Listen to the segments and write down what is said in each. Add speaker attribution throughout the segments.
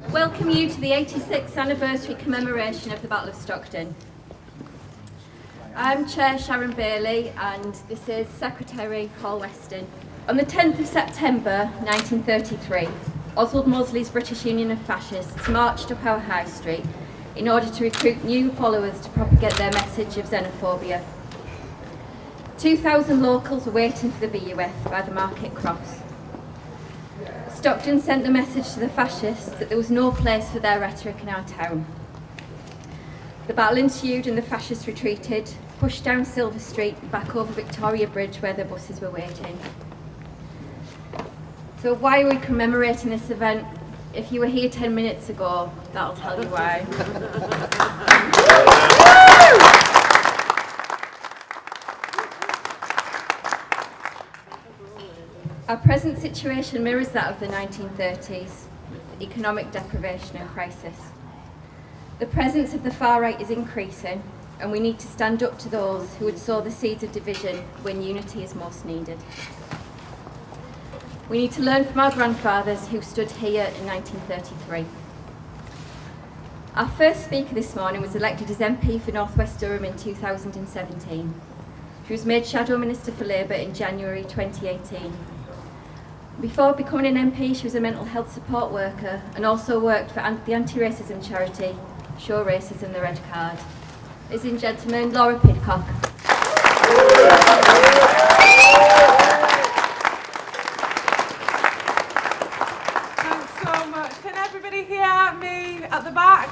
Speaker 1: Welcome you to the 86th anniversary commemoration of the Battle of Stockton. I'm Chair Sharon Bailey and this is Secretary Weston. On the 10th of September 1933, Oswald Mosley's British Union of Fascists marched up our High Street in order to recruit new followers to propagate their message of xenophobia. 2,000 locals were waiting for the BUF by the Market Cross. Stockton sent the message to the fascists that there was no place for their rhetoric in our town. The battle ensued and the fascists retreated, pushed down Silver Street and back over Victoria Bridge where their buses were waiting. So why are we commemorating this event? If you were here 10 minutes ago, that'll tell you why. Our present situation mirrors that of the 1930s, with economic deprivation and crisis. The presence of the far right is increasing, and we need to stand up to those who would sow the seeds of division when unity is most needed. We need to learn from our grandfathers who stood here in 1933. Our first speaker this morning was elected as MP for North West Durham in 2017. She was made Shadow Minister for Labour in January 2018. Before becoming an MP, she was a mental health support worker and also worked for the anti-racism charity Show Racism the Red Card. Ladies and gentlemen, Laura Pidcock.
Speaker 2: Thanks so much. Can everybody hear me at the back?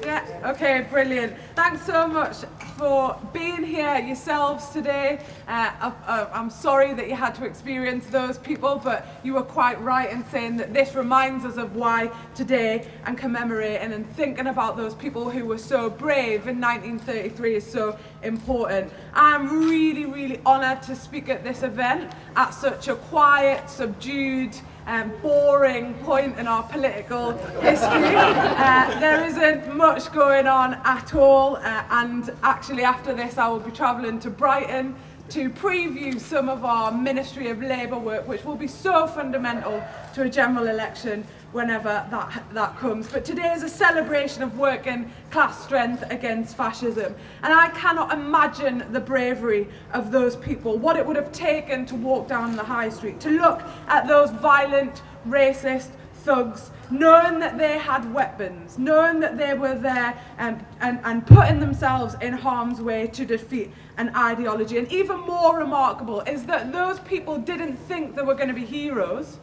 Speaker 2: Yeah, okay, brilliant. Thanks so much for being here yourselves today. I'm sorry that you had to experience those people, but you were quite right in saying that this reminds us of why today and commemorating and thinking about those people who were so brave in 1933 is so important. I'm really, really honoured to speak at this event at such a quiet, subdued, boring point in our political history. There isn't much going on at all, and actually after this I will be travelling to Brighton to preview some of our Ministry of Labour work, which will be so fundamental to a general election whenever that comes. But today is a celebration of working class strength against fascism, and I cannot imagine the bravery of those people, what it would have taken to walk down the high street, to look at those violent, racist thugs, knowing that they had weapons, knowing that they were there and putting themselves in harm's way to defeat an ideology. And even more remarkable is that those people didn't think they were going to be heroes.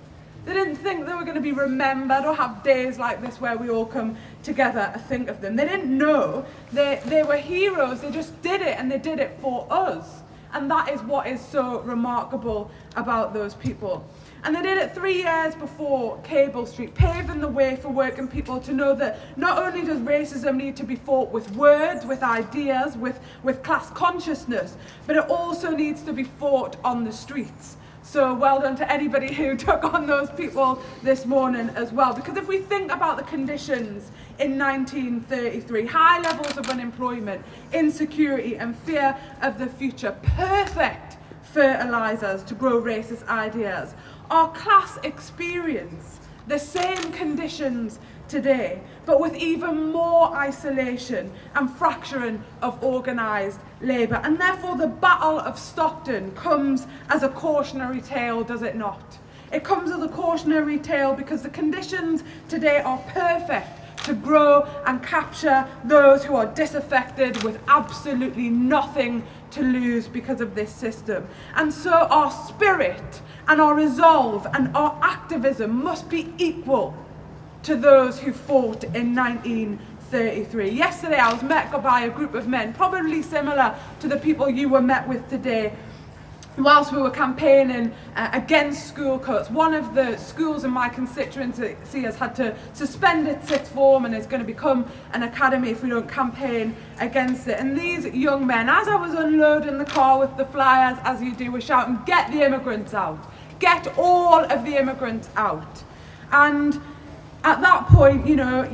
Speaker 2: They didn't think they were going to be remembered or have days like this where we all come together to think of them. They didn't know they were heroes. They just did it, and they did it for us. And that is what is so remarkable about those people. And they did it 3 years before Cable Street, paving the way for working people to know that not only does racism need to be fought with words, with ideas, with class consciousness, but it also needs to be fought on the streets. So well done to anybody who took on those people this morning as well. Because if we think about the conditions in 1933, high levels of unemployment, insecurity and fear of the future, perfect fertilizers to grow racist ideas. Our class experience the same conditions today, but with even more isolation and fracturing of organised labour. And therefore the Battle of Stockton comes as a cautionary tale, does it not? It comes as a cautionary tale because the conditions today are perfect to grow and capture those who are disaffected with absolutely nothing to lose because of this system. And so our spirit and our resolve and our activism must be equal to those who fought in 1933. Yesterday I was met by a group of men, probably similar to the people you were met with today, whilst we were campaigning against school cuts. One of the schools in my constituency has had to suspend its sixth form and is going to become an academy if we don't campaign against it. And these young men, as I was unloading the car with the flyers, as you do, were shouting, "Get the immigrants out. Get all of the immigrants out." And at that point, you know,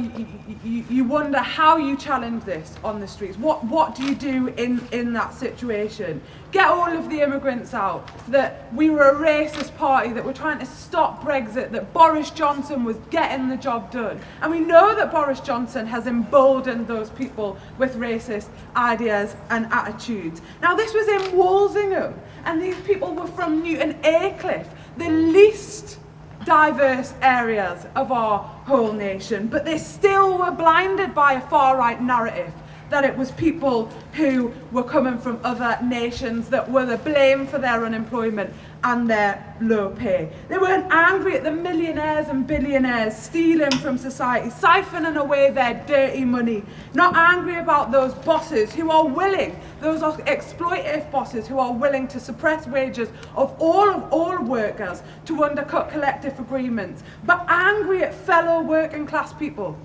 Speaker 2: you wonder how you challenge this on the streets. What do you do in that situation? Get all of the immigrants out, that we were a racist party, that we're trying to stop Brexit, that Boris Johnson was getting the job done. And we know that Boris Johnson has emboldened those people with racist ideas and attitudes. Now, this was in Walsingham, and these people were from Newton Aycliffe, the least diverse areas of our whole nation, but they still were blinded by a far-right narrative that it was people who were coming from other nations that were the blame for their unemployment and their low pay. They weren't angry at the millionaires and billionaires stealing from society, siphoning away their dirty money. Not angry about those bosses who are willing, those exploitative bosses who are willing to suppress wages of all workers to undercut collective agreements, but angry at fellow working class people.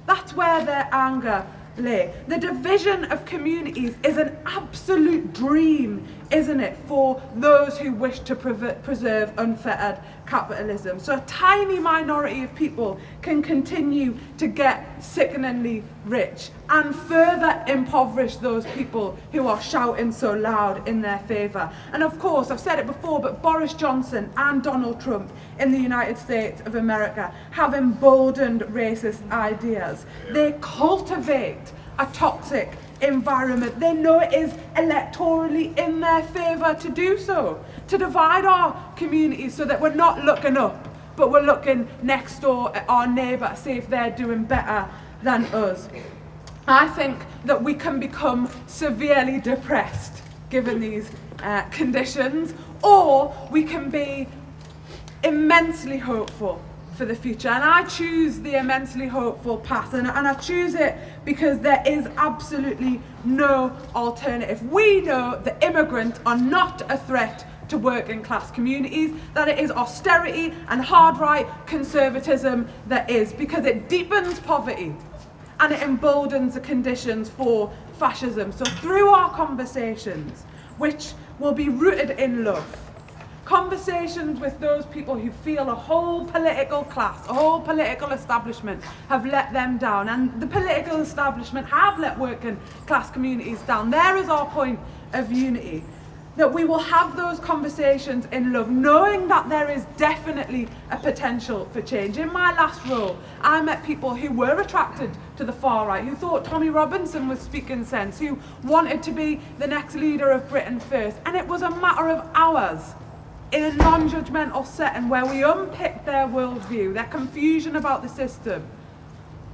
Speaker 2: That's where their anger lay. The division of communities is an absolute dream, isn't it, for those who wish to preserve unfettered capitalism. So a tiny minority of people can continue to get sickeningly rich and further impoverish those people who are shouting so loud in their favour. And of course, I've said it before, but Boris Johnson and Donald Trump in the United States of America have emboldened racist ideas. They cultivate a toxic environment. They know it is electorally in their favour to do so, to divide our communities so that we're not looking up, but we're looking next door at our neighbour to see if they're doing better than us. I think that we can become severely depressed given these conditions, or we can be immensely hopeful for the future. And I choose the immensely hopeful path, and I choose it because there is absolutely no alternative. We know that immigrants are not a threat to working class communities, that it is austerity and hard right conservatism that is, because it deepens poverty and it emboldens the conditions for fascism. So through our conversations, which will be rooted in love, conversations with those people who feel a whole political class, a whole political establishment have let them down, and the political establishment have let working class communities down. There is our point of unity, that we will have those conversations in love, knowing that there is definitely a potential for change. In my last role, I met people who were attracted to the far right, who thought Tommy Robinson was speaking sense, who wanted to be the next leader of Britain first, and it was a matter of hours in a non-judgmental setting where we unpicked their worldview, their confusion about the system,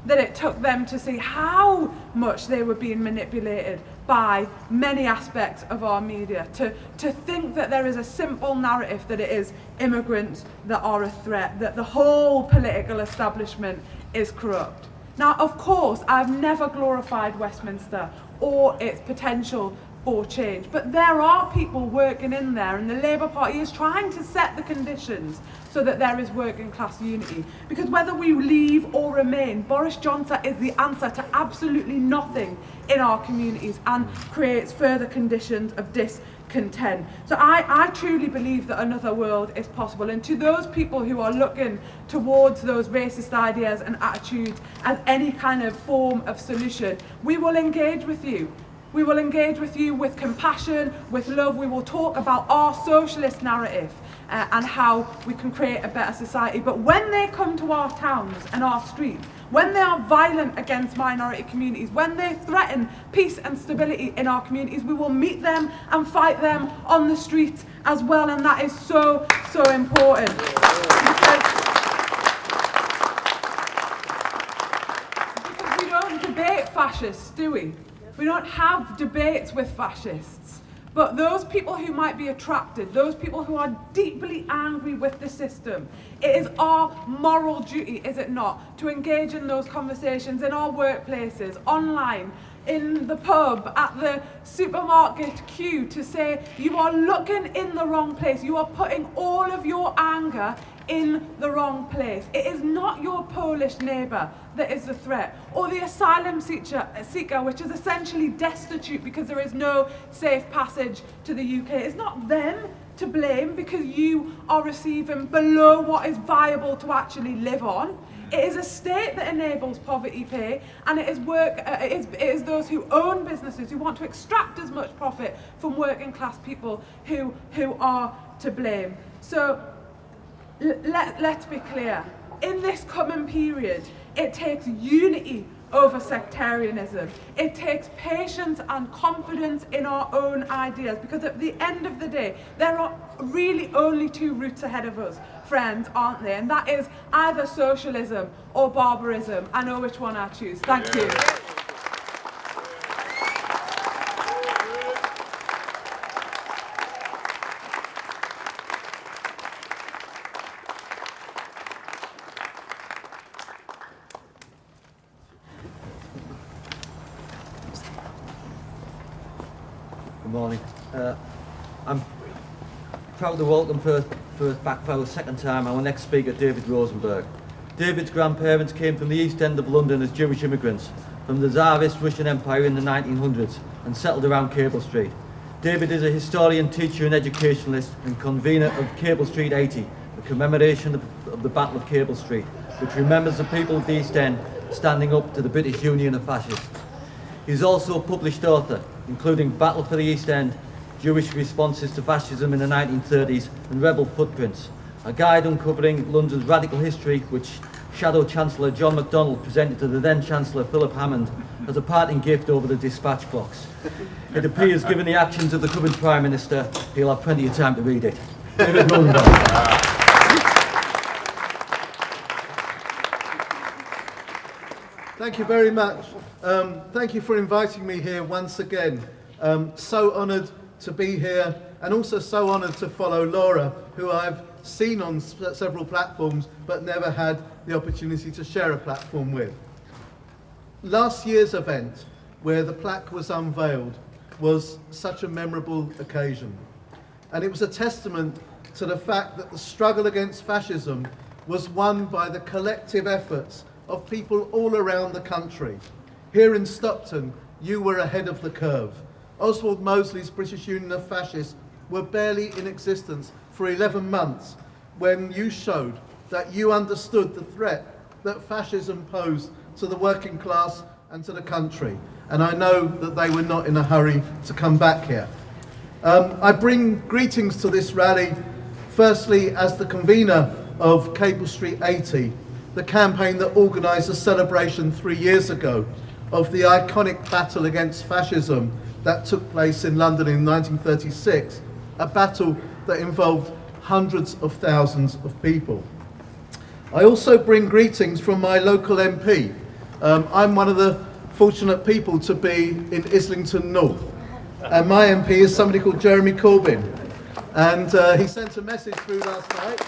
Speaker 2: that it took them to see how much they were being manipulated by many aspects of our media, to think that there is a simple narrative that it is immigrants that are a threat, that the whole political establishment is corrupt. Now, of course, I've never glorified Westminster or its potential for change, but there are people working in there, and the Labour Party is trying to set the conditions so that there is working class unity. Because whether we leave or remain, Boris Johnson is the answer to absolutely nothing in our communities and creates further conditions of discontent. So I truly believe that another world is possible, and to those people who are looking towards those racist ideas and attitudes as any kind of form of solution, we will engage with you. We will engage with you with compassion, with love. We will talk about our socialist narrative and how we can create a better society. But when they come to our towns and our streets, when they are violent against minority communities, when they threaten peace and stability in our communities, we will meet them and fight them on the streets as well. And that is so, so important. Because we don't debate fascists, do we? We don't have debates with fascists, but those people who might be attracted, those people who are deeply angry with the system, it is our moral duty, is it not, to engage in those conversations in our workplaces, online, in the pub, at the supermarket queue, to say you are looking in the wrong place, you are putting all of your anger in the wrong place. It is not your Polish neighbour that is the threat, or the asylum seeker, which is essentially destitute because there is no safe passage to the UK. It's not them to blame because you are receiving below what is viable to actually live on. It is a state that enables poverty pay, and it is those who own businesses who want to extract as much profit from working class people who are to blame. So let's be clear. In this coming period, it takes unity over sectarianism. It takes patience and confidence in our own ideas, because at the end of the day, there are really only two routes ahead of us, friends, aren't there? And that is either socialism or barbarism. I know which one I choose. Thank you.
Speaker 3: Good morning. I'm proud to welcome back for the second time our next speaker, David Rosenberg. David's grandparents came from the East End of London as Jewish immigrants from the Tsarist Russian Empire in the 1900s and settled around Cable Street. David is a historian, teacher and educationalist and convener of Cable Street 80, the commemoration of the Battle of Cable Street, which remembers the people of the East End standing up to the British Union of Fascists. He's also a published author, including Battle for the East End, Jewish Responses to Fascism in the 1930s, and Rebel Footprints, a guide uncovering London's radical history, which Shadow Chancellor John MacDonald presented to the then Chancellor Philip Hammond as a parting gift over the dispatch box. It appears, given the actions of the current Prime Minister, he'll have plenty of time to read it. David Rosenberg.
Speaker 4: Thank you very much. Thank you for inviting me here once again. So honoured to be here, and also so honoured to follow Laura, who I've seen on several platforms but never had the opportunity to share a platform with. Last year's event, where the plaque was unveiled, was such a memorable occasion. And it was a testament to the fact that the struggle against fascism was won by the collective efforts of people all around the country. Here in Stockton, you were ahead of the curve. Oswald Mosley's British Union of Fascists were barely in existence for 11 months when you showed that you understood the threat that fascism posed to the working class and to the country. And I know that they were not in a hurry to come back here. I bring greetings to this rally, firstly as the convener of Cable Street 80, the campaign that organised a celebration 3 years ago of the iconic battle against fascism that took place in London in 1936, a battle that involved hundreds of thousands of people. I also bring greetings from my local MP. I'm one of the fortunate people to be in Islington North, and my MP is somebody called Jeremy Corbyn, and he sent a message through last night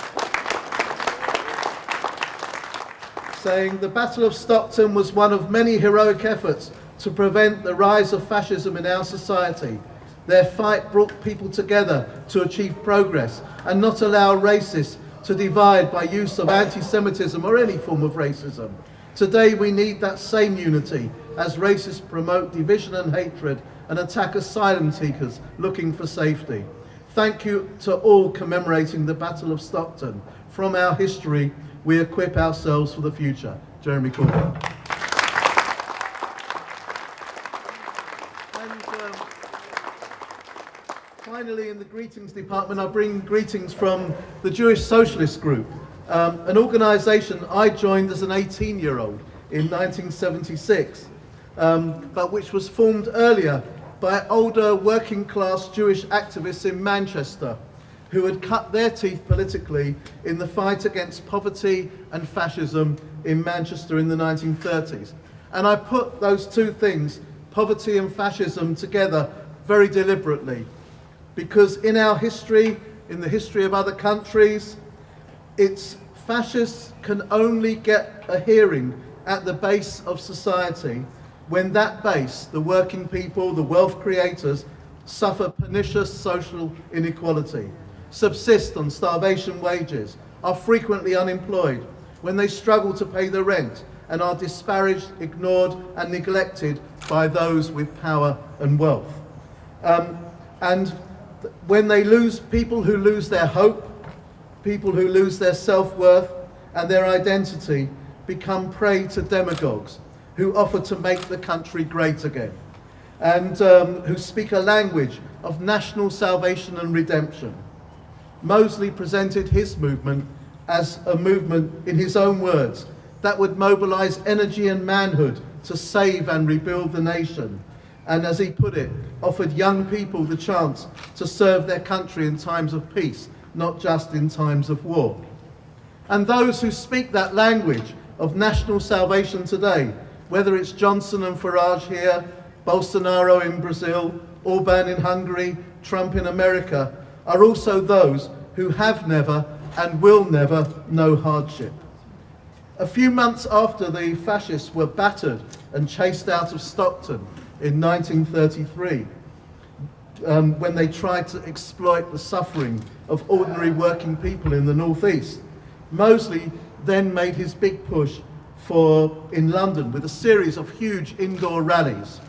Speaker 4: saying the Battle of Stockton was one of many heroic efforts to prevent the rise of fascism in our society. Their fight brought people together to achieve progress and not allow racists to divide by use of anti-Semitism or any form of racism. Today we need that same unity as racists promote division and hatred and attack asylum seekers looking for safety. Thank you to all commemorating the Battle of Stockton. From our history, we equip ourselves for the future. Jeremy Corbyn. And finally, in the greetings department, I bring greetings from the Jewish Socialist Group, an organisation I joined as an 18-year-old in 1976, but which was formed earlier by older working-class Jewish activists in Manchester who had cut their teeth politically in the fight against poverty and fascism in Manchester in the 1930s. And I put those two things, poverty and fascism, together very deliberately, because in our history, in the history of other countries, fascists can only get a hearing at the base of society when that base, the working people, the wealth creators, suffer pernicious social inequality, subsist on starvation wages, are frequently unemployed, when they struggle to pay the rent and are disparaged, ignored and neglected by those with power and wealth. And When they lose, people who lose their hope, people who lose their self-worth and their identity become prey to demagogues who offer to make the country great again, and who speak a language of national salvation and redemption. Mosley presented his movement as a movement, in his own words, that would mobilize energy and manhood to save and rebuild the nation, and as he put it, offered young people the chance to serve their country in times of peace, not just in times of war. And those who speak that language of national salvation today, whether it's Johnson and Farage here, Bolsonaro in Brazil, Orban in Hungary, Trump in America, are also those who have never and will never know hardship. A few months after the fascists were battered and chased out of Stockton in 1933, when they tried to exploit the suffering of ordinary working people in the northeast, Mosley then made his big push in London with a series of huge indoor rallies,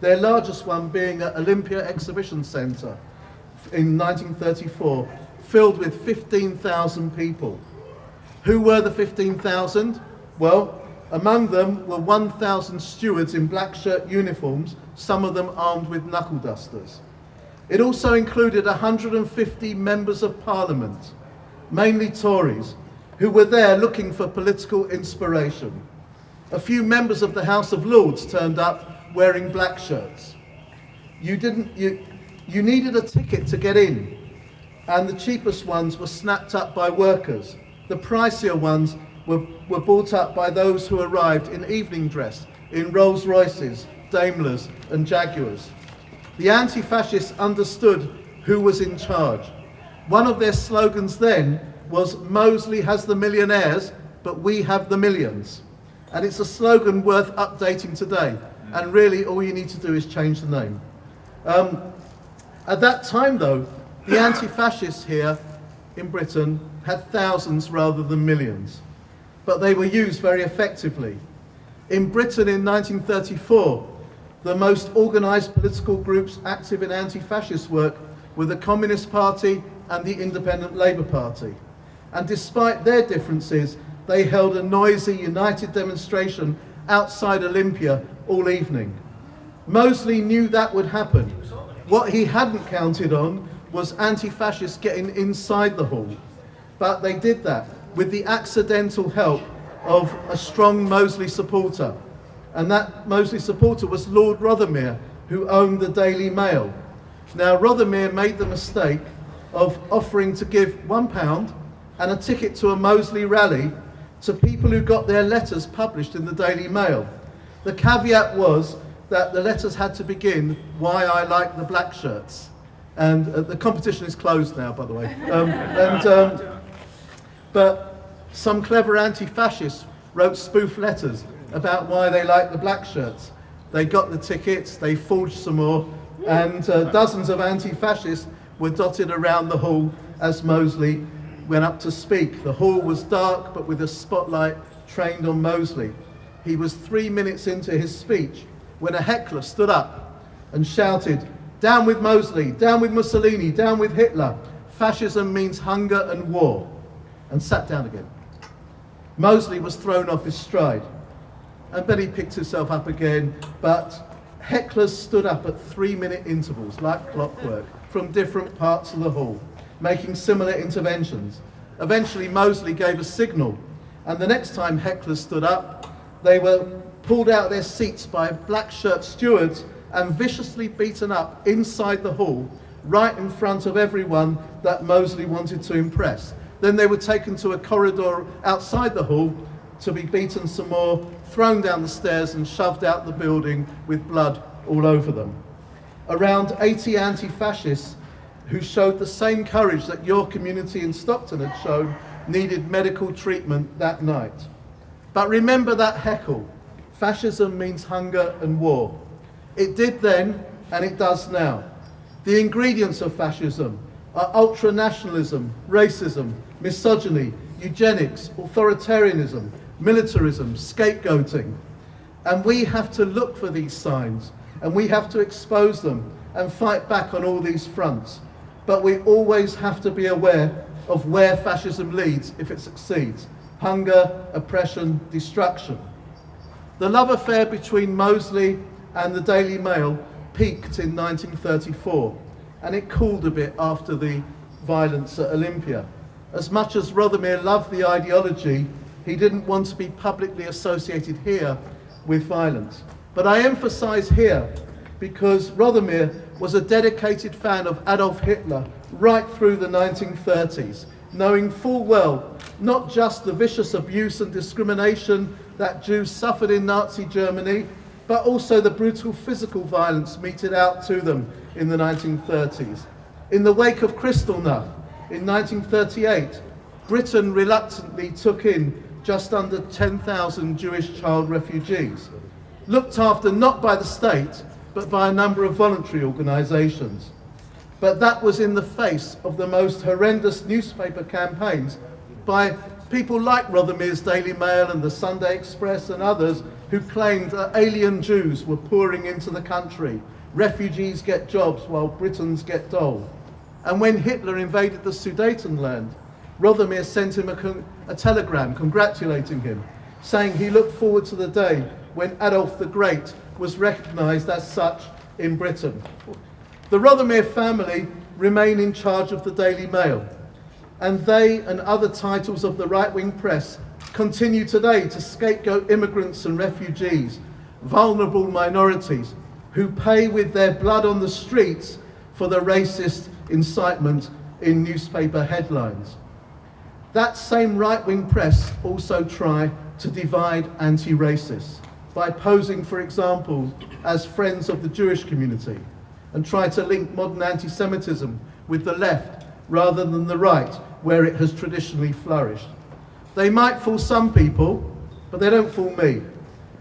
Speaker 4: their largest one being at Olympia Exhibition Centre in 1934, filled with 15,000 people. Who were the 15,000? Well, among them were 1,000 stewards in black shirt uniforms, some of them armed with knuckle dusters. It also included 150 members of Parliament, mainly Tories, who were there looking for political inspiration. A few members of the House of Lords turned up wearing black shirts. You needed a ticket to get in, and the cheapest ones were snapped up by workers. The pricier ones were bought up by those who arrived in evening dress, in Rolls Royces, Daimlers and Jaguars. The anti-fascists understood who was in charge. One of their slogans then was, "Mosley has the millionaires, but we have the millions." And it's a slogan worth updating today. And really all you need to do is change the name. At that time though, the anti-fascists here in Britain had thousands rather than millions, but they were used very effectively. In Britain in 1934, the most organised political groups active in anti-fascist work were the Communist Party and the Independent Labour Party. And despite their differences, they held a noisy, united demonstration outside Olympia all evening. Mosley knew that would happen. What he hadn't counted on was anti-fascists getting inside the hall. But they did that with the accidental help of a strong Mosley supporter. And that Mosley supporter was Lord Rothermere, who owned the Daily Mail. Now, Rothermere made the mistake of offering to give £1 and a ticket to a Mosley rally to people who got their letters published in the Daily Mail. The caveat was that the letters had to begin, "Why I like the black shirts." And the competition is closed now, by the way. But some clever anti-fascists wrote spoof letters about why they liked the black shirts. They got the tickets, they forged some more, and dozens of anti-fascists were dotted around the hall as Mosley went up to speak. The hall was dark, but with a spotlight trained on Mosley. He was 3 minutes into his speech when a heckler stood up and shouted, "Down with Mosley, down with Mussolini, down with Hitler. Fascism means hunger and war," and sat down again. Mosley was thrown off his stride, and then he picked himself up again, but hecklers stood up at 3-minute intervals, like clockwork, from different parts of the hall, making similar interventions. Eventually Mosley gave a signal, and the next time hecklers stood up, they were pulled out of their seats by black shirt stewards and viciously beaten up inside the hall, right in front of everyone that Mosley wanted to impress. Then they were taken to a corridor outside the hall to be beaten some more, thrown down the stairs and shoved out the building with blood all over them. Around 80 anti-fascists who showed the same courage that your community in Stockton had shown needed medical treatment that night. But remember that heckle. Fascism means hunger and war. It did then, and it does now. The ingredients of fascism are ultranationalism, racism, misogyny, eugenics, authoritarianism, militarism, scapegoating. And we have to look for these signs, and we have to expose them and fight back on all these fronts. but we always have to be aware of where fascism leads if it succeeds: hunger, oppression, destruction. The love affair between Mosley and the Daily Mail peaked in 1934, and it cooled a bit after the violence at Olympia. As much as Rothermere loved the ideology, he didn't want to be publicly associated here with violence. But I emphasize here because Rothermere was a dedicated fan of Adolf Hitler right through the 1930s, knowing full well not just the vicious abuse and discrimination that Jews suffered in Nazi Germany, but also the brutal physical violence meted out to them in the 1930s. In the wake of Kristallnacht in 1938, Britain reluctantly took in just under 10,000 Jewish child refugees, looked after not by the state, but by a number of voluntary organisations. But that was in the face of the most horrendous newspaper campaigns by people like Rothermere's Daily Mail and the Sunday Express and others who claimed that alien Jews were pouring into the country. Refugees get jobs while Britons get dole. And when Hitler invaded the Sudetenland, Rothermere sent him a telegram congratulating him, saying he looked forward to the day when Adolf the Great was recognised as such in Britain. The Rothermere family remain in charge of the Daily Mail, and they and other titles of the right-wing press continue today to scapegoat immigrants and refugees, vulnerable minorities, who pay with their blood on the streets for the racist incitement in newspaper headlines. That same right-wing press also try to divide anti-racists by posing, for example, as friends of the Jewish community, and try to link modern anti-Semitism with the left rather than the right, where it has traditionally flourished. They might fool some people, but they don't fool me.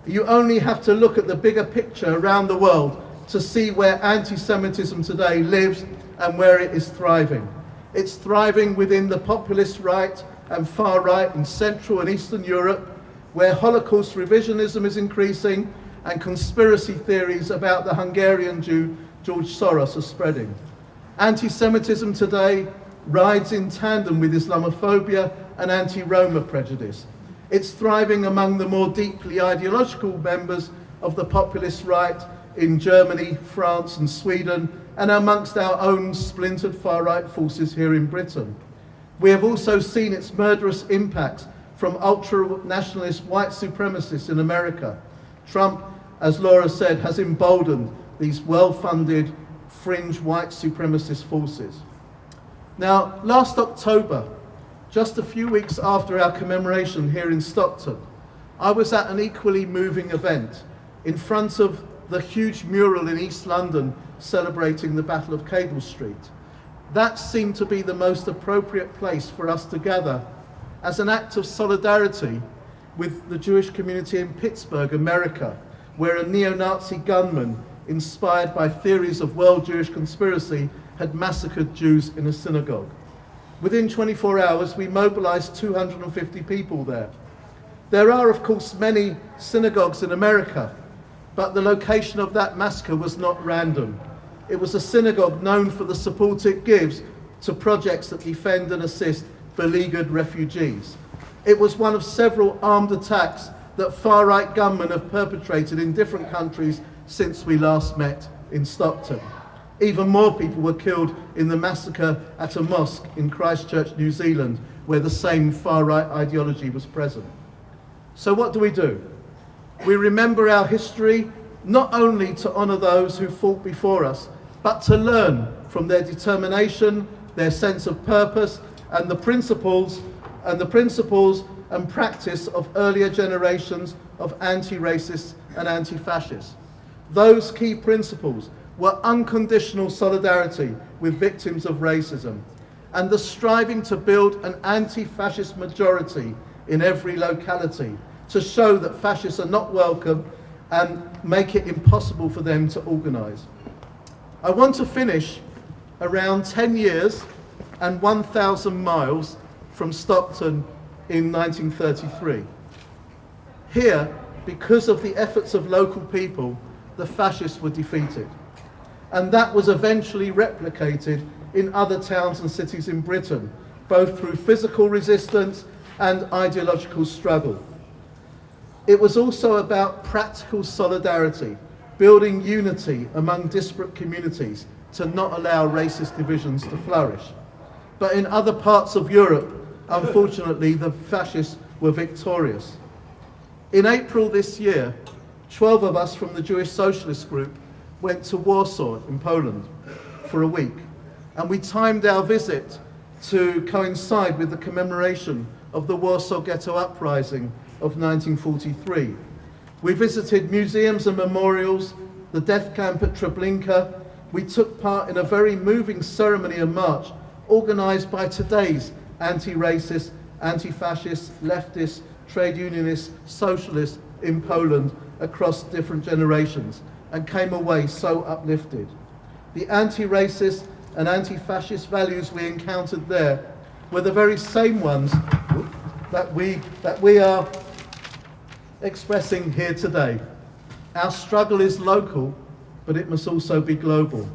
Speaker 4: You only have to look at the bigger picture around the world to see where anti-Semitism today lives and where it is thriving. It's thriving within the populist right and far right in Central and Eastern Europe, where Holocaust revisionism is increasing and conspiracy theories about the Hungarian Jew George Soros are spreading. Anti-Semitism today rides in tandem with Islamophobia and anti-Roma prejudice. It's thriving among the more deeply ideological members of the populist right in Germany, France and Sweden, and amongst our own splintered far-right forces here in Britain. We have also seen its murderous impacts from ultra-nationalist white supremacists in America. Trump, as Laura said, has emboldened these well-funded fringe white supremacist forces. Now, last October, just a few weeks after our commemoration here in Stockton, I was at an equally moving event in front of the huge mural in East London celebrating the Battle of Cable Street. That seemed to be the most appropriate place for us to gather as an act of solidarity with the Jewish community in Pittsburgh, America, where a neo-Nazi gunman, inspired by theories of world Jewish conspiracy, had massacred Jews in a synagogue. Within 24 hours, we mobilized 250 people there. There are, of course, many synagogues in America, but the location of that massacre was not random. It was a synagogue known for the support it gives to projects that defend and assist beleaguered refugees. It was one of several armed attacks that far-right gunmen have perpetrated in different countries since we last met in Stockton. Even more people were killed in the massacre at a mosque in Christchurch, New Zealand, where the same far-right ideology was present. So what do? We remember our history not only to honour those who fought before us, but to learn from their determination, their sense of purpose, and the principles and practice of earlier generations of anti-racists and anti-fascists. Those key principles were unconditional solidarity with victims of racism and the striving to build an anti-fascist majority in every locality to show that fascists are not welcome and make it impossible for them to organise. I want to finish around 10 years and 1,000 miles from Stockton in 1933. Here, because of the efforts of local people, the fascists were defeated. And that was eventually replicated in other towns and cities in Britain, both through physical resistance and ideological struggle. It was also about practical solidarity, building unity among disparate communities to not allow racist divisions to flourish. But in other parts of Europe, unfortunately, the fascists were victorious. In April this year, 12 of us from the Jewish Socialist Group went to Warsaw in Poland for a week, and we timed our visit to coincide with the commemoration of the Warsaw Ghetto Uprising of 1943. We visited museums and memorials, the death camp at Treblinka. We took part in a very moving ceremony and march organised by today's anti-racist, anti-fascist, leftist, trade unionist, socialists in Poland across different generations, and came away so uplifted. The anti-racist and anti-fascist values we encountered there were the very same ones that we are expressing here today. Our struggle is local, but it must also be global.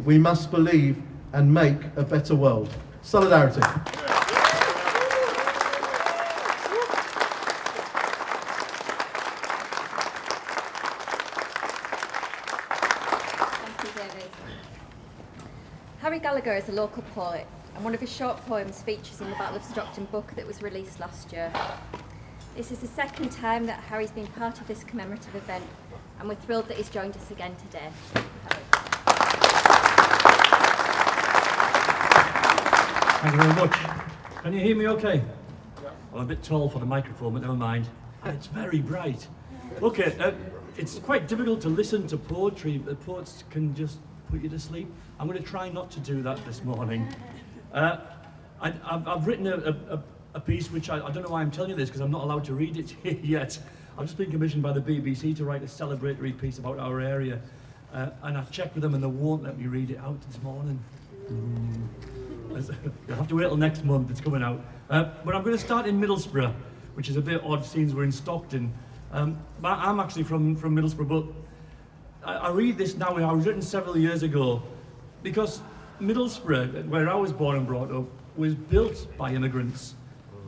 Speaker 4: We must believe and make a better world. Solidarity.
Speaker 1: Gallagher is a local poet, and one of his short poems features in the Battle of Stockton book that was released last year. This is the second time that Harry's been part of this commemorative event, and we're thrilled that he's joined us again today.
Speaker 5: Thank you very much. Can you hear me okay? Yeah. I'm a bit tall for the microphone, but never mind. And it's very bright. Okay, it's quite difficult to listen to poetry. The poets can just put you to sleep. I'm going to try not to do that this morning. I've written a piece which I don't know why I'm telling you this, because I'm not allowed to read it yet. I've just been commissioned by the BBC to write a celebratory piece about our area, and I've checked with them and they won't let me read it out this morning. You'll have to wait till next month, it's coming out. But I'm going to start in Middlesbrough, which is a bit odd since we're in Stockton. I'm actually from Middlesbrough, but I read this now. I was written several years ago, because Middlesbrough, where I was born and brought up, was built by immigrants.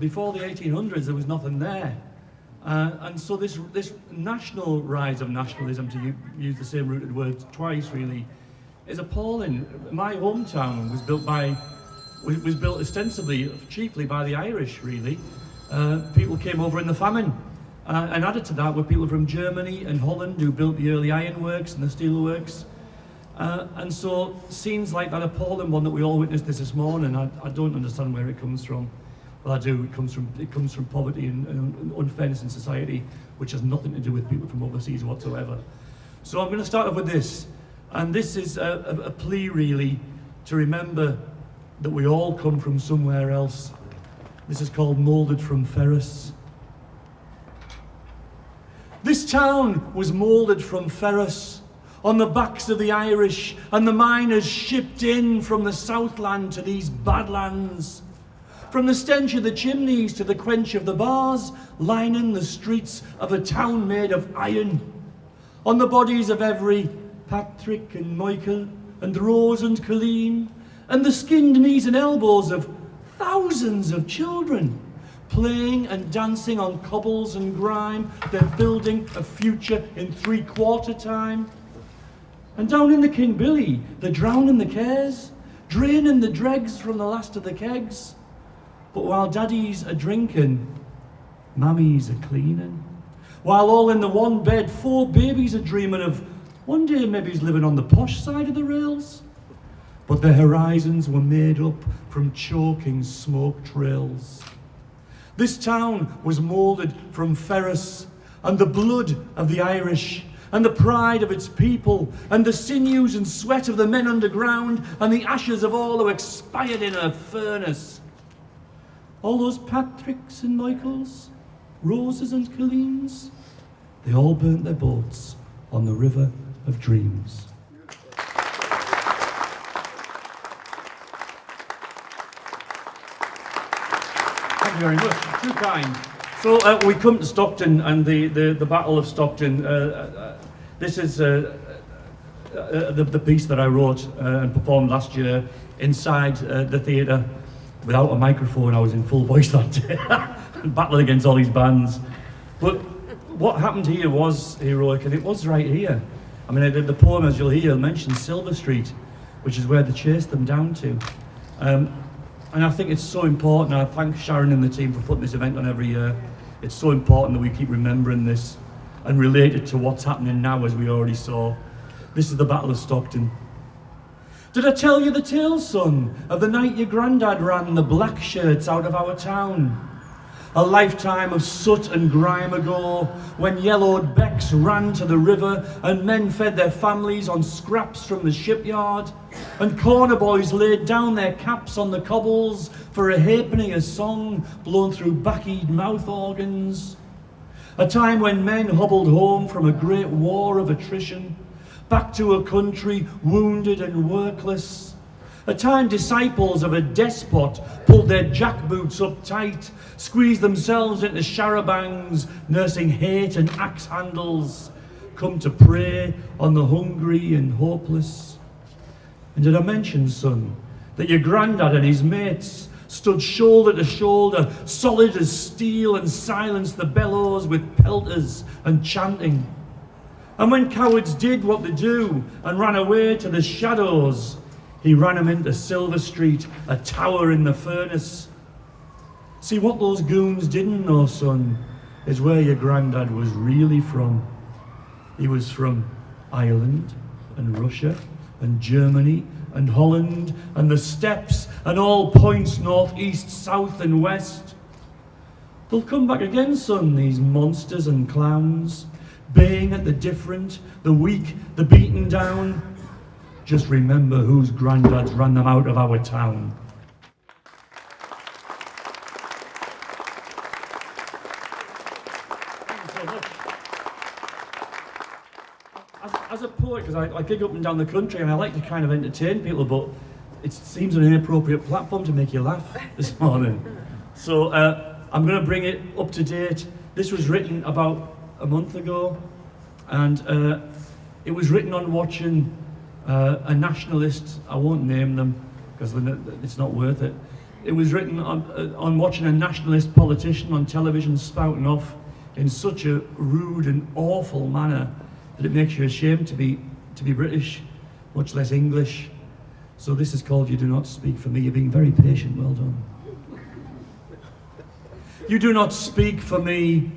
Speaker 5: Before the 1800s, there was nothing there. And so this national rise of nationalism, to use the same rooted word twice really, is appalling. My hometown was built ostensibly, chiefly by the Irish really. People came over in the famine. And added to that were people from Germany and Holland who built the early ironworks and the steelworks. And so scenes like that appalling one that we all witnessed this morning, I don't understand where it comes from. Well, I do. It comes from poverty and unfairness in society, which has nothing to do with people from overseas whatsoever. So I'm going to start off with this. And this is a plea really to remember that we all come from somewhere else. This is called Moulded from Ferris. This town was moulded from Ferris, on the backs of the Irish and the miners shipped in from the Southland to these badlands. From the stench of the chimneys to the quench of the bars, lining the streets of a town made of iron. On the bodies of every Patrick and Michael and Rose and Colleen, and the skinned knees and elbows of thousands of children, playing and dancing on cobbles and grime. They're building a future in 3/4 time. And down in the Kinbilly, they're drowning the cares, draining the dregs from the last of the kegs. But while daddies are drinking, mammies are cleaning. While all in the one bed, 4 babies are dreaming of one day maybe he's living on the posh side of the rails. But their horizons were made up from choking smoke trails. This town was moulded from Ferris, and the blood of the Irish, and the pride of its people, and the sinews and sweat of the men underground, and the ashes of all who expired in a furnace. All those Patricks and Michaels, Roses and Colleens, they all burnt their boats on the river of dreams. Thank you very much. Too kind. So we come to Stockton and the Battle of Stockton. This is the piece that I wrote and performed last year inside the theatre without a microphone. I was in full voice that day, battling against all these bands. But what happened here was heroic, and it was right here. I mean, the poem, as you'll hear, mentions Silver Street, which is where they chased them down to. And I think it's so important. I thank Sharon and the team for putting this event on every year. It's so important that we keep remembering this and relate it to what's happening now, as we already saw. This is the Battle of Stockton. Did I tell you the tale, son, of the night your granddad ran the black shirts out of our town? A lifetime of soot and grime ago, when yellowed becks ran to the river and men fed their families on scraps from the shipyard, and corner boys laid down their caps on the cobbles for a halfpenny a song blown through back-eyed mouth organs. A time when men hobbled home from a great war of attrition, back to a country wounded and workless. A time disciples of a despot pulled their jackboots up tight, squeezed themselves into charabangs, nursing hate and axe handles, come to prey on the hungry and hopeless. And did I mention, son, that your granddad and his mates stood shoulder to shoulder, solid as steel, and silenced the bellows with pelters and chanting? And when cowards did what they do and ran away to the shadows, he ran them into Silver Street, a tower in the furnace. See, what those goons didn't know, son, is where your granddad was really from. He was from Ireland and Russia and Germany and Holland and the steppes and all points north, east, south and west. They'll come back again, son, these monsters and clowns, baying at the different, the weak, the beaten down. Just remember whose granddads ran them out of our town. Thank you so much. As a poet, because I gig up and down the country and I like to kind of entertain people, but it seems an inappropriate platform to make you laugh this morning. So I'm going to bring it up to date. This was written about a month ago, and it was written on watching a nationalist, I won't name them because it's not worth it. It was written on watching a nationalist politician on television spouting off in such a rude and awful manner that it makes you ashamed to be British, much less English. So this is called You Do Not Speak For Me. You're being very patient, well done. You do not speak for me.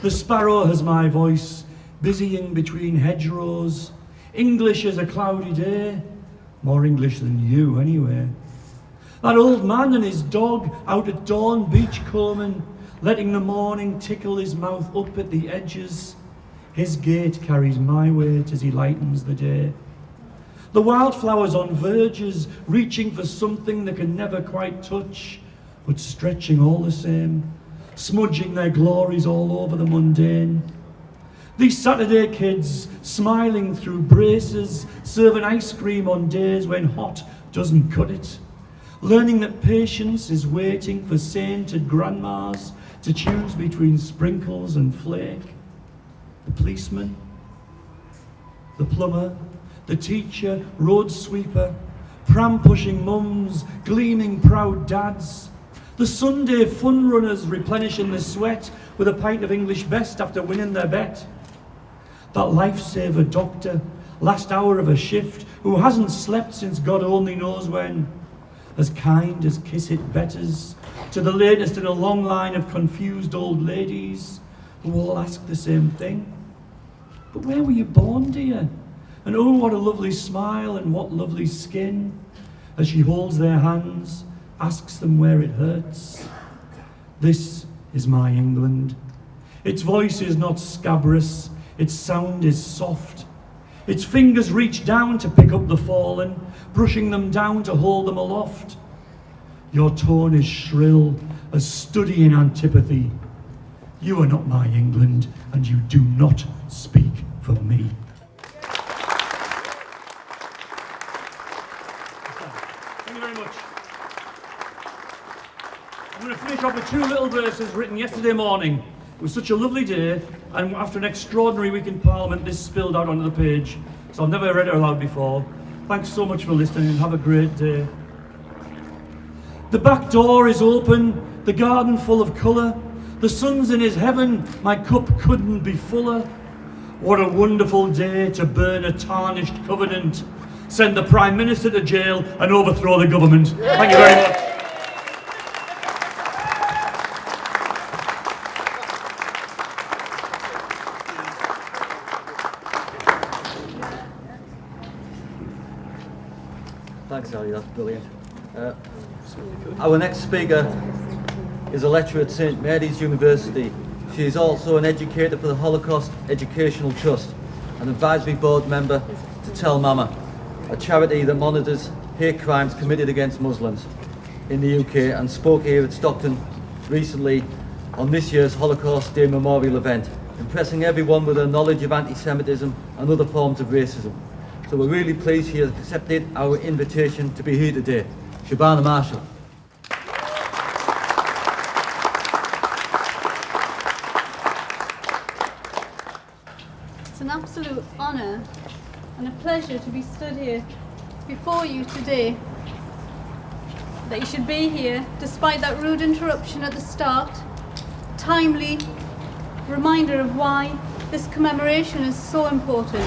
Speaker 5: The sparrow has my voice, busying between hedgerows. English is a cloudy day, more English than you anyway. That old man and his dog out at dawn beachcombing, letting the morning tickle his mouth up at the edges. His gait carries my weight as he lightens the day. The wildflowers on verges, reaching for something they can never quite touch, but stretching all the same, smudging their glories all over the mundane. These Saturday kids, smiling through braces, serving ice cream on days when hot doesn't cut it, learning that patience is waiting for sainted grandmas to choose between sprinkles and flake. The policeman, the plumber, the teacher, road sweeper, pram-pushing mums, gleaming proud dads, the Sunday fun runners replenishing the sweat with a pint of English best after winning their bet. That lifesaver doctor, last hour of a shift, who hasn't slept since God only knows when, as kind as kiss it betters, to the latest in a long line of confused old ladies who all ask the same thing. But where were you born, dear? And oh, what a lovely smile and what lovely skin, as she holds their hands, asks them where it hurts. This is my England. Its voice is not scabrous, its sound is soft. Its fingers reach down to pick up the fallen, brushing them down to hold them aloft. Your tone is shrill as studying antipathy. You are not my England, and you do not speak for me. Thank you very much. I'm going to finish off with two little verses written yesterday morning. It was such a lovely day, and after an extraordinary week in Parliament, this spilled out onto the page. so I've never read it aloud before. Thanks so much for listening and have a great day. The back door is open, the garden full of colour. The sun's in his heaven, my cup couldn't be fuller. What a wonderful day to burn a tarnished covenant, send the Prime Minister to jail and overthrow the government. Thank you very much.
Speaker 3: Thanks, Ali, that's brilliant. Our next speaker is a lecturer at St Mary's University. She is also an educator for the Holocaust Educational Trust, an advisory board member to TellMAMA, a charity that monitors hate crimes committed against Muslims in the UK, and spoke here at Stockton recently on this year's Holocaust Day Memorial event, impressing everyone with her knowledge of anti-Semitism and other forms of racism. So we're really pleased she has accepted our invitation to be here today. Shabana Marshall.
Speaker 6: It's an absolute honour and a pleasure to be stood here before you today. That you should be here despite that rude interruption at the start. Timely reminder of why this commemoration is so important.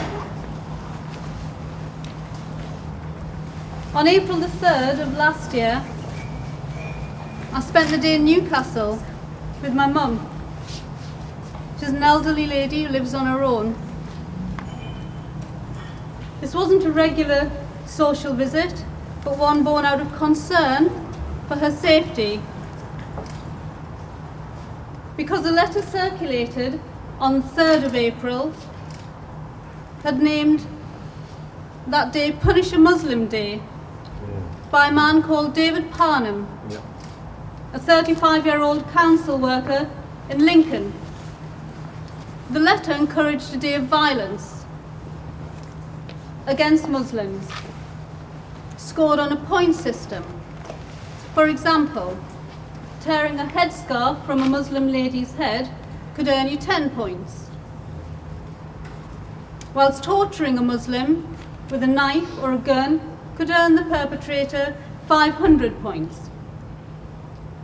Speaker 6: On April the 3rd of last year, I spent the day in Newcastle with my mum. She's an elderly lady who lives on her own. This wasn't a regular social visit, but one born out of concern for her safety. Because a letter circulated on 3rd of April had named that day Punish a Muslim Day by a man called David Parnham, a 35-year-old council worker in Lincoln. The letter encouraged a day of violence against Muslims, scored on a point system. For example, tearing a headscarf from a Muslim lady's head could earn you 10 points, whilst torturing a Muslim with a knife or a gun could earn the perpetrator 500 points.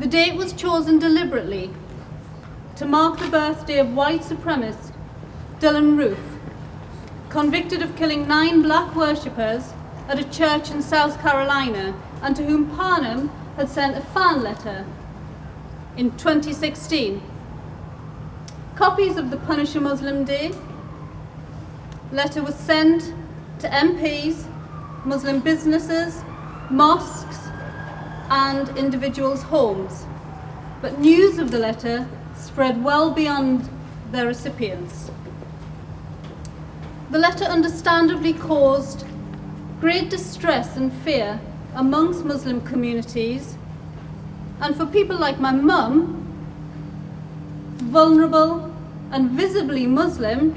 Speaker 6: The date was chosen deliberately to mark the birthday of white supremacist Dylan Roof, convicted of killing 9 black worshippers at a church in South Carolina, and to whom Parnham had sent a fan letter in 2016. Copies of the Punish a Muslim Day letter was sent to MPs, Muslim businesses, mosques and individuals' homes, but news of the letter spread well beyond their recipients. The letter understandably caused great distress and fear amongst Muslim communities, and for people like my mum, vulnerable and visibly Muslim,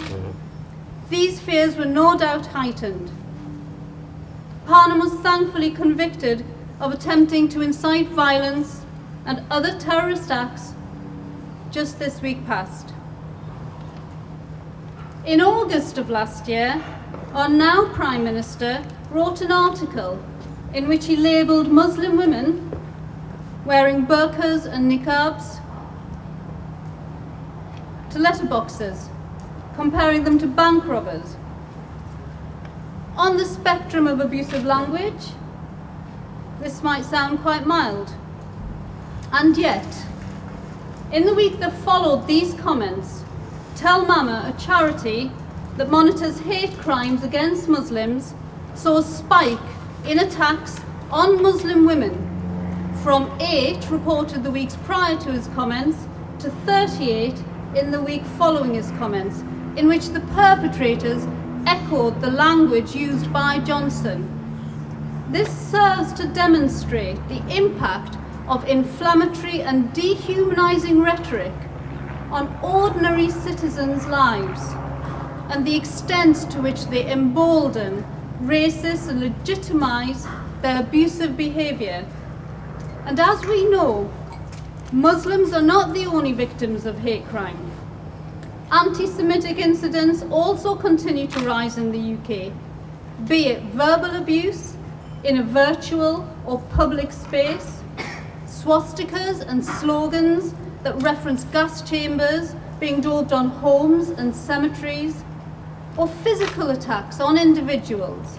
Speaker 6: these fears were no doubt heightened. Parnham was thankfully convicted of attempting to incite violence and other terrorist acts just this week past. In August of last year, our now Prime Minister wrote an article in which he labelled Muslim women wearing burqas and niqabs to letterboxes, comparing them to bank robbers. On the spectrum of abusive language, this might sound quite mild. And yet, in the week that followed these comments, TellMAMA, a charity that monitors hate crimes against Muslims, saw a spike in attacks on Muslim women, from 8 reported the weeks prior to his comments to 38 in the week following his comments, in which the perpetrators echoed the language used by Johnson. This serves to demonstrate the impact of inflammatory and dehumanizing rhetoric on ordinary citizens' lives, and the extent to which they embolden racists and legitimize their abusive behavior. And as we know, Muslims are not the only victims of hate crime. Anti-Semitic incidents also continue to rise in the UK, be it verbal abuse in a virtual or public space, swastikas and slogans that reference gas chambers being daubed on homes and cemeteries, or physical attacks on individuals.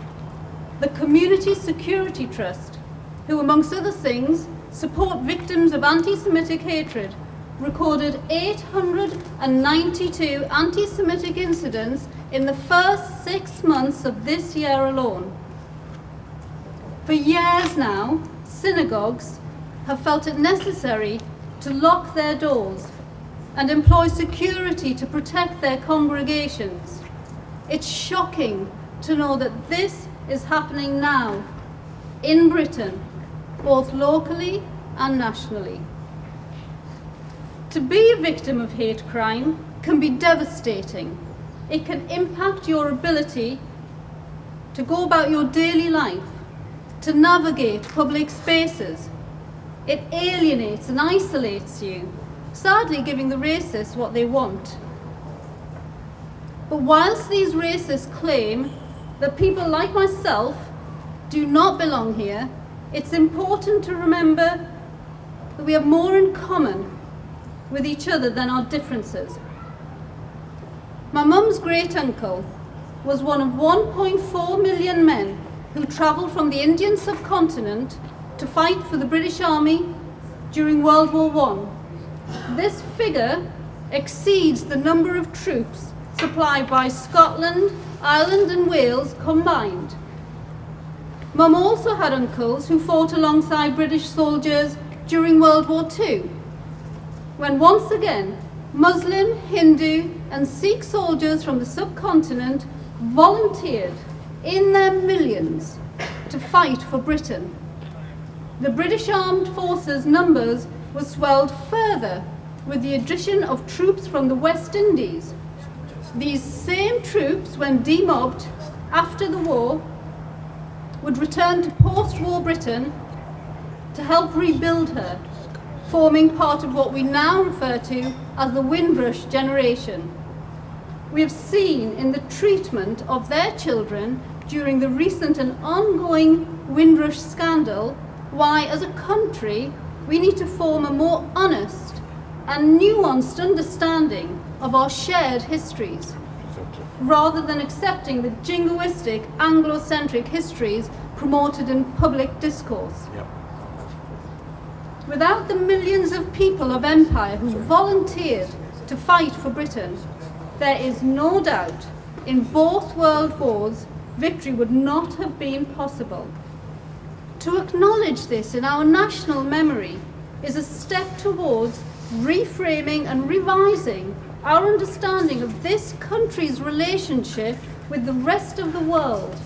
Speaker 6: The Community Security Trust, who amongst other things support victims of anti-Semitic hatred, recorded 892 anti-Semitic incidents in the first 6 months of this year alone. For years now, synagogues have felt it necessary to lock their doors and employ security to protect their congregations. It's shocking to know that this is happening now in Britain, both locally and nationally. To be a victim of hate crime can be devastating. It can impact your ability to go about your daily life, to navigate public spaces. It alienates and isolates you, sadly giving the racists what they want. But whilst these racists claim that people like myself do not belong here, it's important to remember that we have more in common with each other than our differences. My mum's great uncle was one of 1.4 million men who travelled from the Indian subcontinent to fight for the British Army during World War I. This figure exceeds the number of troops supplied by Scotland, Ireland and Wales combined. Mum also had uncles who fought alongside British soldiers during World War II, when once again Muslim, Hindu and Sikh soldiers from the subcontinent volunteered in their millions to fight for Britain. The British Armed Forces numbers were swelled further with the addition of troops from the West Indies. These same troops, when demobbed after the war, would return to post-war Britain to help rebuild her, forming part of what we now refer to as the Windrush generation. We have seen in the treatment of their children during the recent and ongoing Windrush scandal why, as a country, we need to form a more honest and nuanced understanding of our shared histories, rather than accepting the jingoistic Anglo-centric histories promoted in public discourse.
Speaker 5: Yep.
Speaker 6: Without the millions of people of empire who volunteered to fight for Britain, there is no doubt in both world wars victory would not have been possible. To acknowledge this in our national memory is a step towards reframing and revising our understanding of this country's relationship with the rest of the world.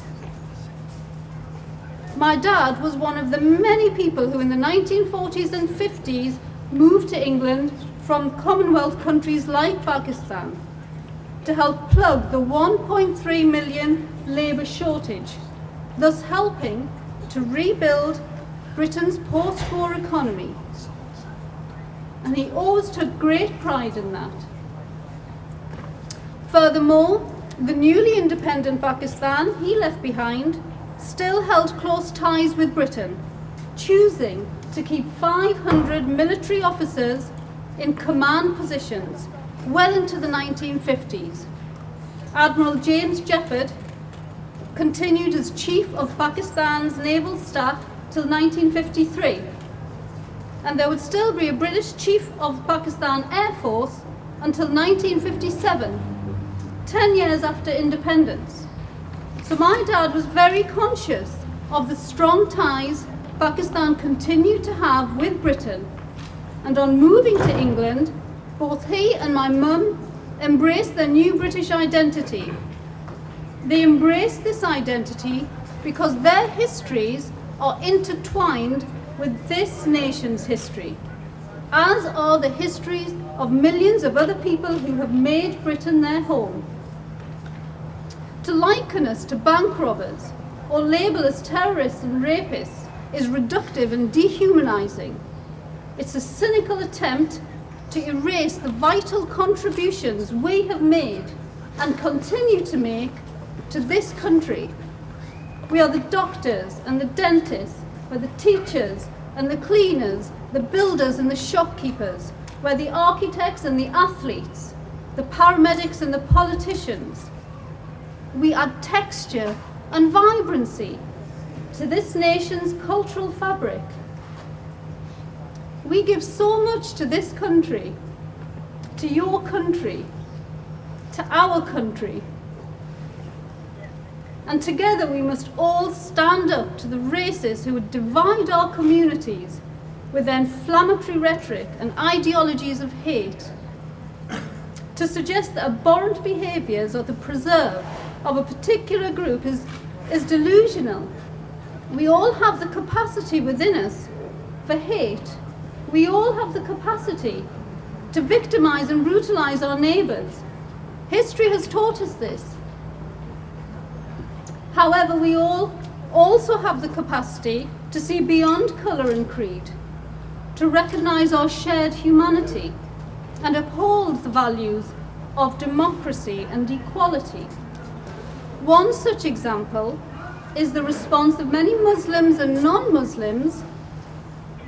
Speaker 6: My dad was one of the many people who in the 1940s and 50s moved to England from Commonwealth countries like Pakistan to help plug the 1.3 million labour shortage, thus helping to rebuild Britain's post-war economy. And he always took great pride in that. Furthermore, the newly independent Pakistan he left behind still held close ties with Britain, choosing to keep 500 military officers in command positions well into the 1950s. Admiral James Jefford continued as Chief of Pakistan's Naval Staff till 1953, and there would still be a British Chief of Pakistan Air Force until 1957, 10 years after independence. So my dad was very conscious of the strong ties Pakistan continued to have with Britain, and on moving to England, both he and my mum embraced their new British identity. They embraced this identity because their histories are intertwined with this nation's history, as are the histories of millions of other people who have made Britain their home. To liken us to bank robbers or label us terrorists and rapists is reductive and dehumanizing. It's a cynical attempt to erase the vital contributions we have made and continue to make to this country. We are the doctors and the dentists. We're the teachers and the cleaners, the builders and the shopkeepers. We're the architects and the athletes, the paramedics and the politicians. We add texture and vibrancy to this nation's cultural fabric. We give so much to this country, to your country, to our country. And together we must all stand up to the racists who would divide our communities with their inflammatory rhetoric and ideologies of hate, to suggest that abhorrent behaviours or the preserve of a particular group is delusional. We all have the capacity within us for hate. We all have the capacity to victimise and brutalise our neighbours. History has taught us this. However, we all also have the capacity to see beyond colour and creed, to recognise our shared humanity and uphold the values of democracy and equality. One such example is the response of many Muslims and non-Muslims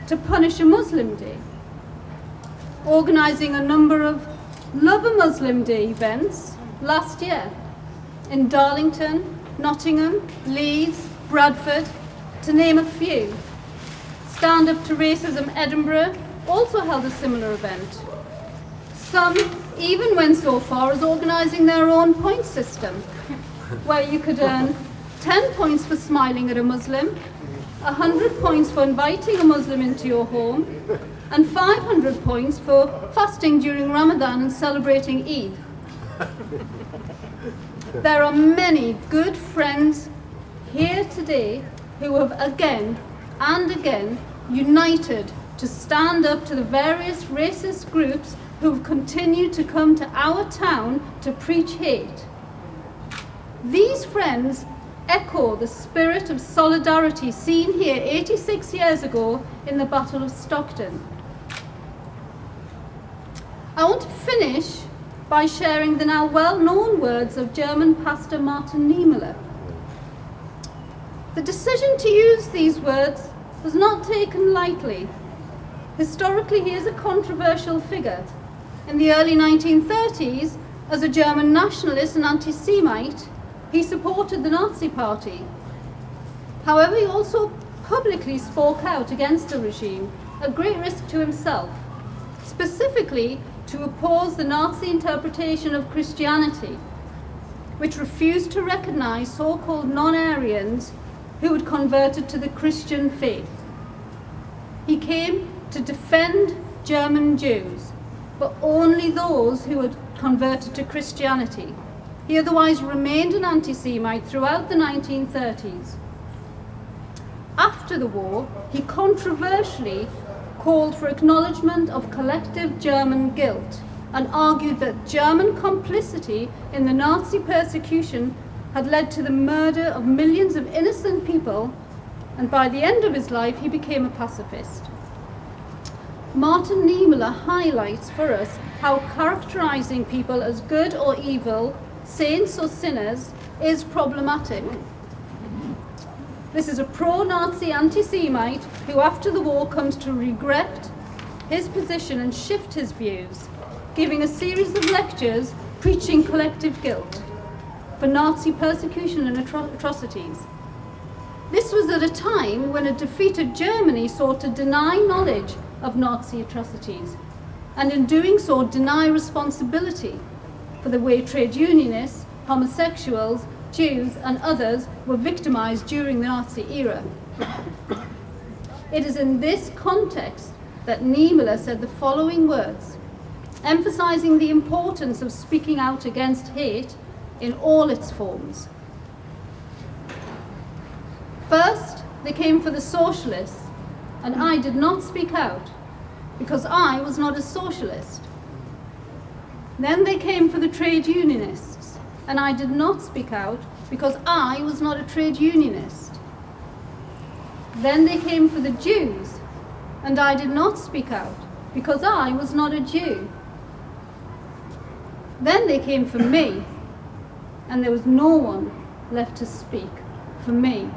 Speaker 6: to punish a Muslim Day, organising a number of Love a Muslim Day events last year in Darlington, Nottingham, Leeds, Bradford, to name a few. Stand Up to Racism Edinburgh also held a similar event. Some even went so far as organising their own point system, where you could earn 10 points for smiling at a Muslim, 100 points for inviting a Muslim into your home, and 500 points for fasting during Ramadan and celebrating Eid. There are many good friends here today who have again and again united to stand up to the various racist groups who have continued to come to our town to preach hate. These friends echo the spirit of solidarity seen here 86 years ago in the Battle of Stockton. I want to finish by sharing the now well-known words of German pastor Martin Niemöller. The decision to use these words was not taken lightly. Historically, he is a controversial figure. In the early 1930s, as a German nationalist and anti-Semite, he supported the Nazi Party. However, he also publicly spoke out against the regime, at great risk to himself, specifically to oppose the Nazi interpretation of Christianity, which refused to recognise so-called non-Aryans who had converted to the Christian faith. He came to defend German Jews, but only those who had converted to Christianity. He otherwise remained an anti-Semite throughout the 1930s. After the war, he controversially called for acknowledgement of collective German guilt and argued that German complicity in the Nazi persecution had led to the murder of millions of innocent people, and by the end of his life he became a pacifist. Martin Niemöller highlights for us how characterising people as good or evil, saints or sinners, is problematic. This is a pro-Nazi anti-Semite who after the war comes to regret his position and shift his views, giving a series of lectures preaching collective guilt for Nazi persecution and atrocities. This was at a time when a defeated Germany sought to deny knowledge of Nazi atrocities, and in doing so deny responsibility for the way trade unionists, homosexuals, Jews and others were victimised during the Nazi era. It is in this context that Niemöller said the following words, emphasising the importance of speaking out against hate in all its forms. First, they came for the socialists, and I did not speak out because I was not a socialist. Then they came for the trade unionists, and I did not speak out because I was not a trade unionist. Then they came for the Jews, and I did not speak out because I was not a Jew. Then they came for me, and there was no one left to speak for for me.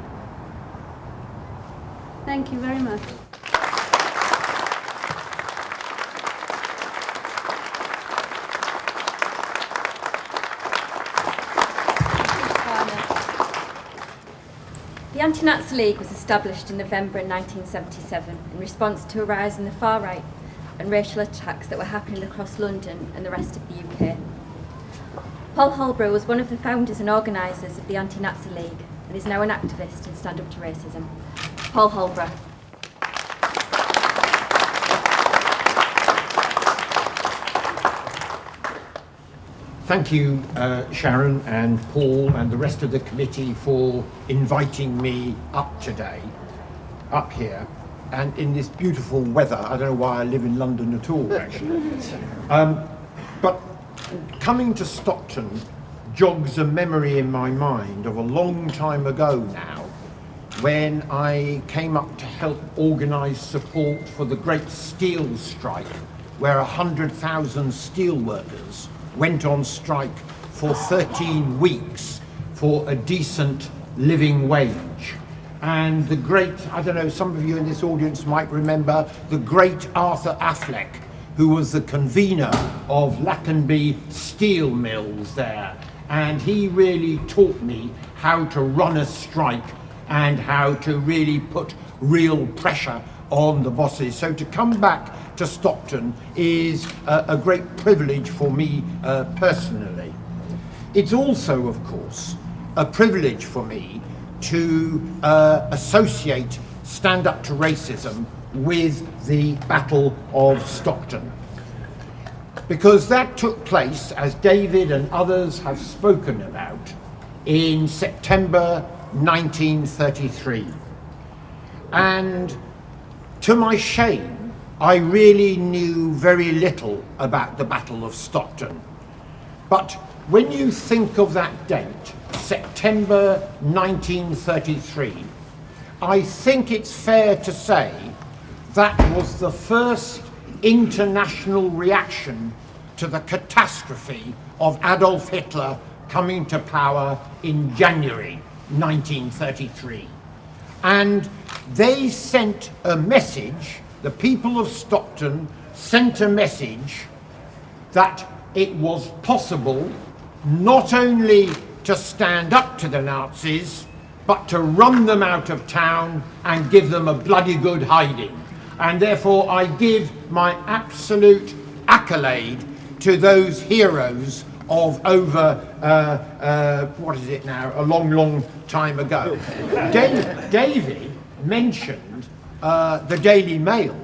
Speaker 6: Thank you very much.
Speaker 1: The Anti-Nazi League was established in November 1977 in response to a rise in the far right and racial attacks that were happening across London and the rest of the UK. Paul Holborow was one of the founders and organisers of the Anti-Nazi League and is now an activist in Stand Up to Racism. Paul Holborow.
Speaker 7: Thank you, Sharon and Paul and the rest of the committee for inviting me up today, up here, and in this beautiful weather. I don't know why I live in London at all, actually. But coming to Stockton jogs a memory in my mind of a long time ago now, when I came up to help organise support for the great steel strike, where 100,000 steel workers went on strike for 13 weeks for a decent living wage. And the great, I don't know, some of you in this audience might remember the great Arthur Affleck, who was the convener of Lackenby steel mills there. And he really taught me how to run a strike and how to really put real pressure on the bosses. So to come back to Stockton is a great privilege for me personally. It's also, of course, a privilege for me to associate Stand Up to Racism with the Battle of Stockton, because that took place, as David and others have spoken about, in September 1933. And to my shame, I really knew very little about the Battle of Stockton. But when you think of that date, September 1933, I think it's fair to say that was the first international reaction to the catastrophe of Adolf Hitler coming to power in January 1933. And they sent a message, the people of Stockton sent a message that it was possible not only to stand up to the Nazis, but to run them out of town and give them a bloody good hiding. And therefore I give my absolute accolade to those heroes of over, what is it now, a long, long time ago. David mentioned the Daily Mail,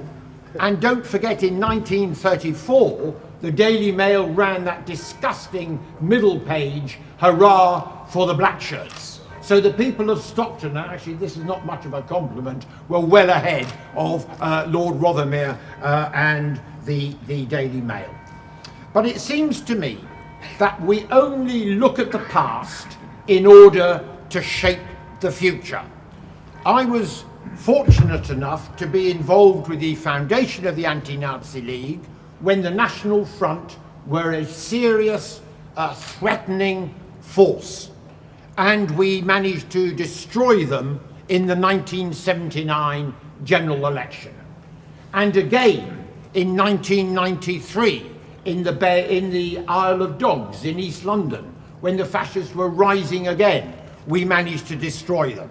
Speaker 7: and don't forget in 1934, the Daily Mail ran that disgusting middle page, hurrah for the black shirts. So the people of Stockton, actually this is not much of a compliment, were well ahead of Lord Rothermere and the Daily Mail. But it seems to me that we only look at the past in order to shape the future. I was fortunate enough to be involved with the foundation of the Anti-Nazi League when the National Front were a serious, threatening force. And we managed to destroy them in the 1979 general election. And again, in 1993, in the Isle of Dogs in East London, when the fascists were rising again, we managed to destroy them.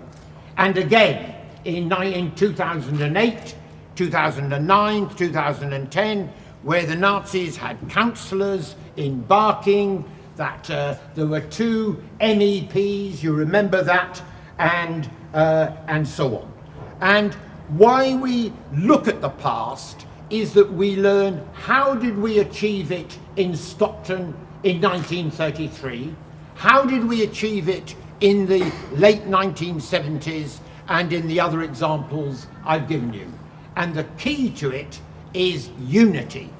Speaker 7: And again, in 2008, 2009, 2010, where the Nazis had councillors in Barking, that there were 2 MEPs, you remember that, and so on. And why we look at the past is that we learn how did we achieve it in Stockton in 1933, how did we achieve it in the late 1970s and in the other examples I've given you. And the key to it is unity.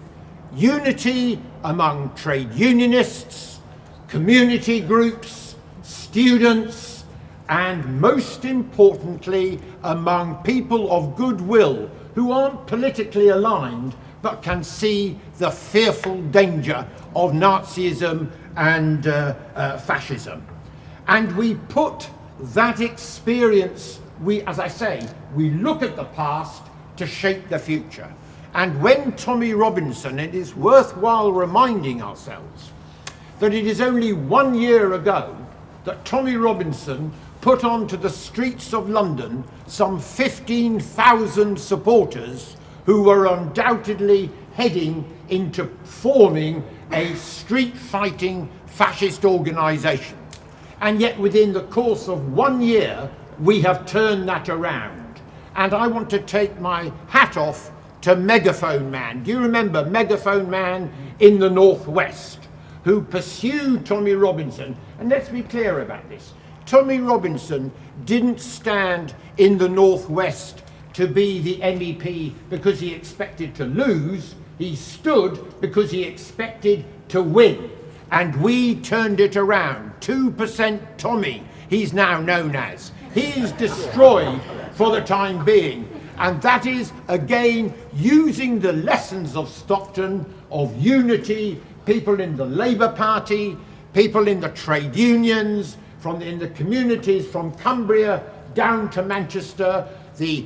Speaker 7: Unity among trade unionists, community groups, students, and most importantly, among people of goodwill who aren't politically aligned but can see the fearful danger of Nazism and fascism. And we put that experience, as I say, we look at the past to shape the future. And when Tommy Robinson, it is worthwhile reminding ourselves that it is only 1 year ago that Tommy Robinson put onto the streets of London some 15,000 supporters who were undoubtedly heading into forming a street-fighting fascist organisation. And yet within the course of 1 year, we have turned that around. And I want to take my hat off to Megaphone Man. Do you remember Megaphone Man in the Northwest, who pursued Tommy Robinson? And let's be clear about this. Tommy Robinson didn't stand in the Northwest to be the MEP because he expected to lose. He stood because he expected to win. And we turned it around. 2% Tommy, he's now known as. He's destroyed for the time being. And that is, again, using the lessons of Stockton, of unity, people in the Labour Party, people in the trade unions, in the communities from Cumbria down to Manchester, the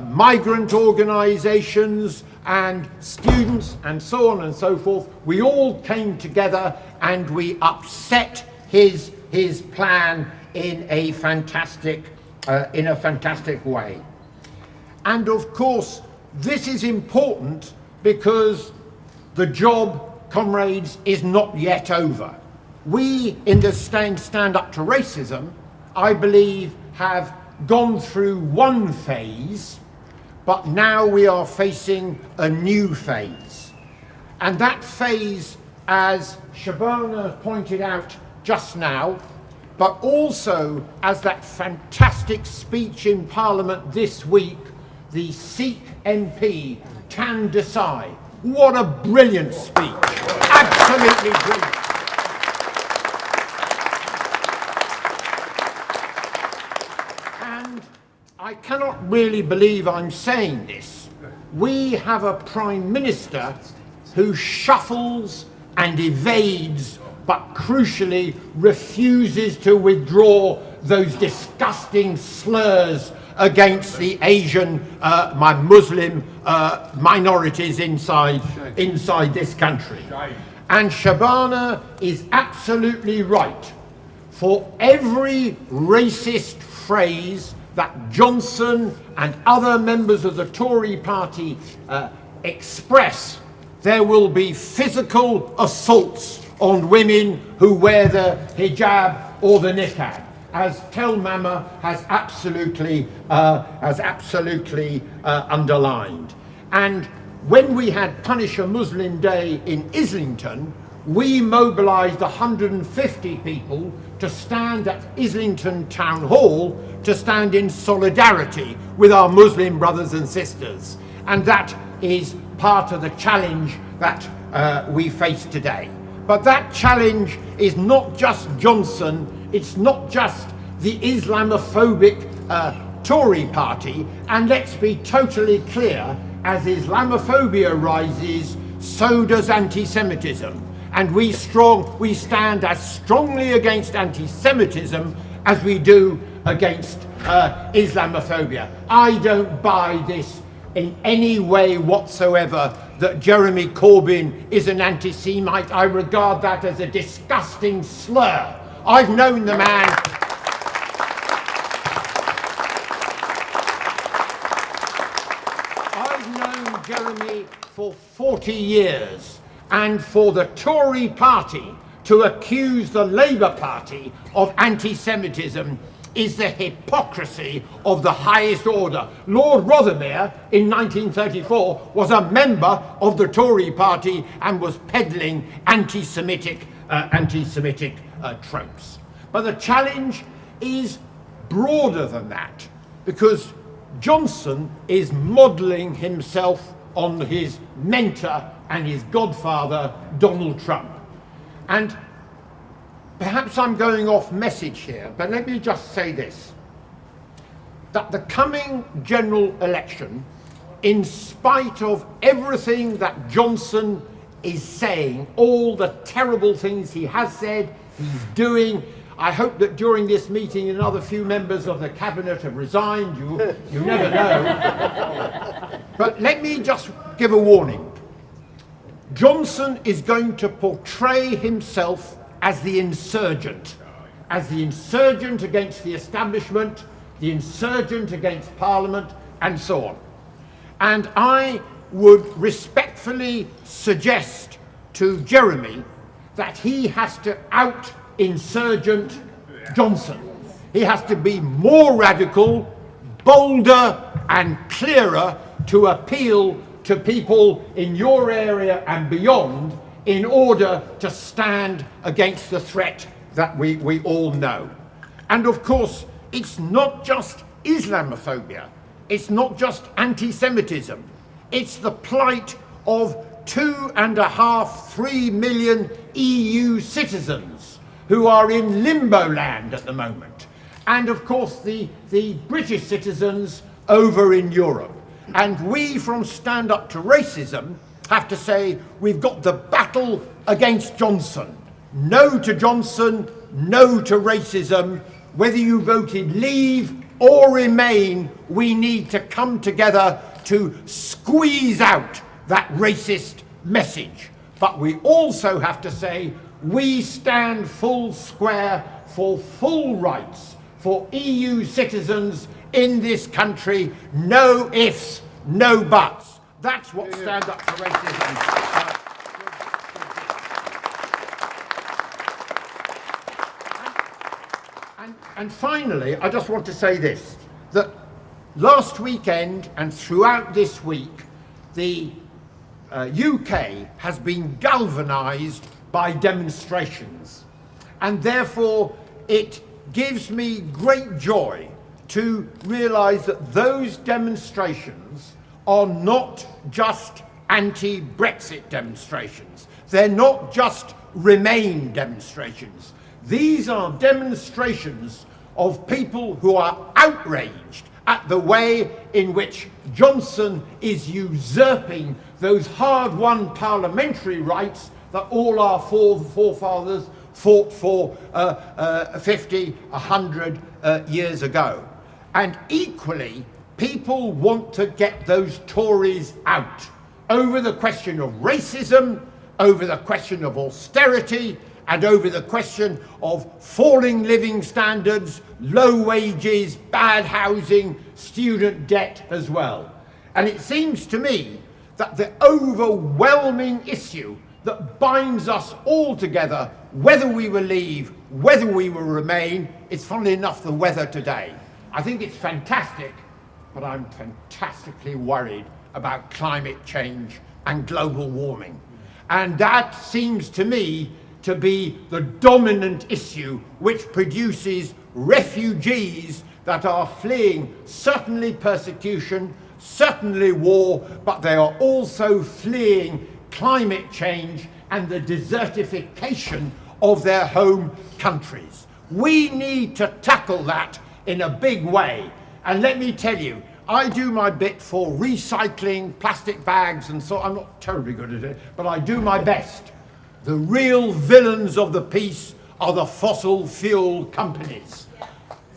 Speaker 7: migrant organisations and students and so on and so forth. We all came together and we upset his plan in a fantastic way. And of course, this is important because the job, comrades, is not yet over. We, in the Stand Up to Racism, I believe, have gone through one phase, but now we are facing a new phase. And that phase, as Shabana pointed out just now, but also as that fantastic speech in Parliament this week, the Sikh MP, Tan Desai. What a brilliant speech. Absolutely brilliant. And I cannot really believe I'm saying this. We have a Prime Minister who shuffles and evades, but crucially refuses to withdraw those disgusting slurs against the Asian, Muslim minorities inside this country. And Shabana is absolutely right. For every racist phrase that Johnson and other members of the Tory party express, there will be physical assaults on women who wear the hijab or the niqab, as TellMAMA has absolutely underlined. And when we had Punish a Muslim Day in Islington, we mobilised 150 people to stand at Islington Town Hall to stand in solidarity with our Muslim brothers and sisters. And that is part of the challenge that we face today. But that challenge is not just Johnson, it's not just the Islamophobic Tory party, and let's be totally clear, as Islamophobia rises, so does anti-Semitism. And we stand as strongly against anti-Semitism as we do against Islamophobia. I don't buy this in any way whatsoever that Jeremy Corbyn is an anti-Semite. I regard that as a disgusting slur. I've known the man. I've known Jeremy for 40 years, and for the Tory party to accuse the Labour Party of anti-Semitism is the hypocrisy of the highest order. Lord Rothermere in 1934 was a member of the Tory party and was peddling anti-Semitic tropes. But the challenge is broader than that, because Johnson is modelling himself on his mentor and his godfather, Donald Trump. And perhaps I'm going off message here, but let me just say this, that the coming general election, in spite of everything that Johnson is saying, all the terrible things he has said, he's doing, I hope that during this meeting another few members of the cabinet have resigned. You never know. But let me just give a warning. Johnson is going to portray himself as the insurgent against the establishment, the insurgent against Parliament, and so on. And I would respectfully suggest to Jeremy that he has to out-insurgent Johnson. He has to be more radical, bolder, and clearer to appeal to people in your area and beyond in order to stand against the threat that we all know. And of course, it's not just Islamophobia, it's not just anti-Semitism, it's the plight of 2.5–3 million EU citizens who are in limbo land at the moment. And of course, the British citizens over in Europe. And we from Stand Up to Racism have to say we've got the battle against Johnson. No to Johnson, no to racism. Whether you voted Leave or Remain, we need to come together to squeeze out that racist message. But we also have to say we stand full square for full rights for EU citizens in this country. No ifs, no buts. That's what Stand Up to Racism. And finally, I just want to say this, that last weekend and throughout this week, the UK has been galvanised by demonstrations. And therefore, it gives me great joy to realise that those demonstrations are not just anti-Brexit demonstrations. They're not just Remain demonstrations. These are demonstrations of people who are outraged at the way in which Johnson is usurping those hard-won parliamentary rights that all our forefathers fought for 50, 100 years ago. And equally, people want to get those Tories out over the question of racism, over the question of austerity, and over the question of falling living standards, low wages, bad housing, student debt as well. And it seems to me that the overwhelming issue that binds us all together, whether we will Leave, whether we will Remain, is funnily enough the weather today. I think it's fantastic, but I'm fantastically worried about climate change and global warming. And that seems to me to be the dominant issue which produces refugees that are fleeing certainly persecution, certainly war, but they are also fleeing climate change and the desertification of their home countries. We need to tackle that in a big way. And let me tell you, I do my bit for recycling plastic bags and so I'm not terribly good at it, but I do my best. The real villains of the piece are the fossil fuel companies.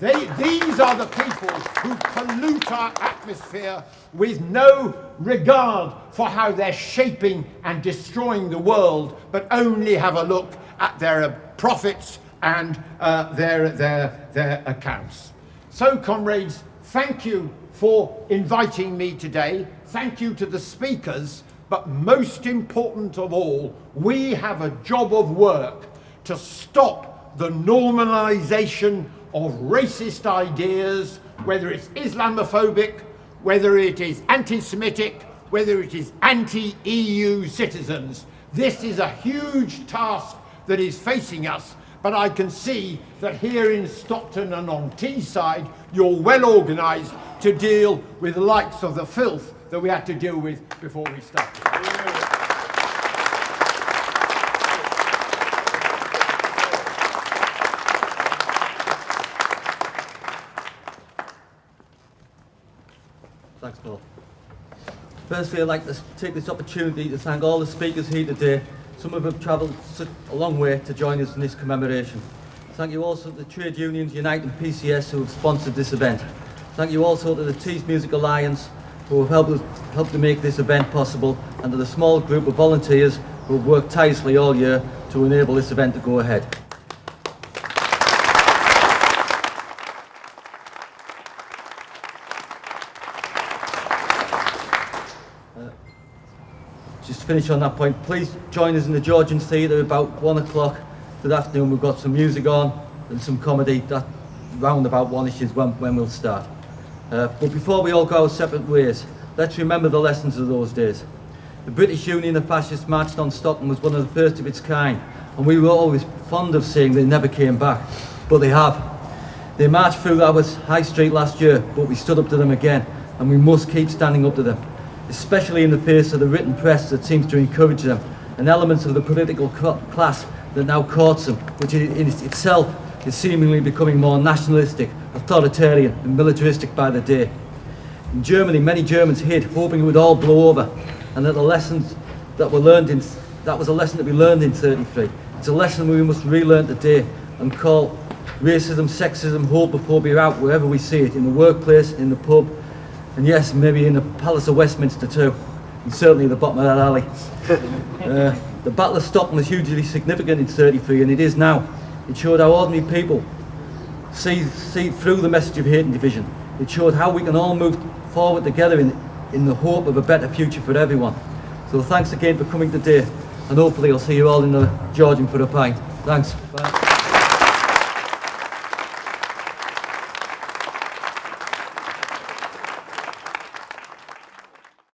Speaker 7: These are the people who pollute our atmosphere with no regard for how they're shaping and destroying the world, but only have a look at their profits and their accounts. So, comrades, thank you for inviting me today. Thank you to the speakers. But most important of all, we have a job of work to stop the normalisation of racist ideas, whether it's Islamophobic, whether it is anti-Semitic, whether it is anti-EU citizens. This is a huge task that is facing us, but I can see that here in Stockton and on Teesside, you're well organised to deal with the likes of the filth that we had to deal with before we started.
Speaker 3: Thanks, Paul. Firstly, I'd like to take this opportunity to thank all the speakers here today. Some of them have travelled a long way to join us in this commemoration. Thank you also to the Trade Unions Unite and PCS who have sponsored this event. Thank you also to the Tees Music Alliance who have helped to make this event possible, and to the small group of volunteers who have worked tirelessly all year to enable this event to go ahead. Just to finish on that point, please join us in the Georgian Theatre about 1 o'clock this afternoon. We've got some music on and some comedy. That round about 1ish is when we'll start. But before we all go our separate ways, let's remember the lessons of those days. The British Union of Fascists marched on Stockton was one of the first of its kind, and we were always fond of saying they never came back, but they have. They marched through our High Street last year, but we stood up to them again, and we must keep standing up to them, especially in the face of the written press that seems to encourage them, and elements of the political class that now courts them, which in itself is seemingly becoming more nationalistic, authoritarian and militaristic by the day. In Germany, many Germans hid, hoping it would all blow over, and that the lessons that were learned that was a lesson that we learned in 33. It's a lesson we must relearn today and call racism, sexism, homophobia out wherever we see it, in the workplace, in the pub, and yes, maybe in the Palace of Westminster too, and certainly at the bottom of that alley. The Battle of Stockton was hugely significant in 33, and it is now. It showed how ordinary people see through the message of hate and division. It showed how we can all move forward together in the hope of a better future for everyone. So thanks again for coming today, and hopefully I'll see you all in the Georgian for a pint. Thanks. Bye.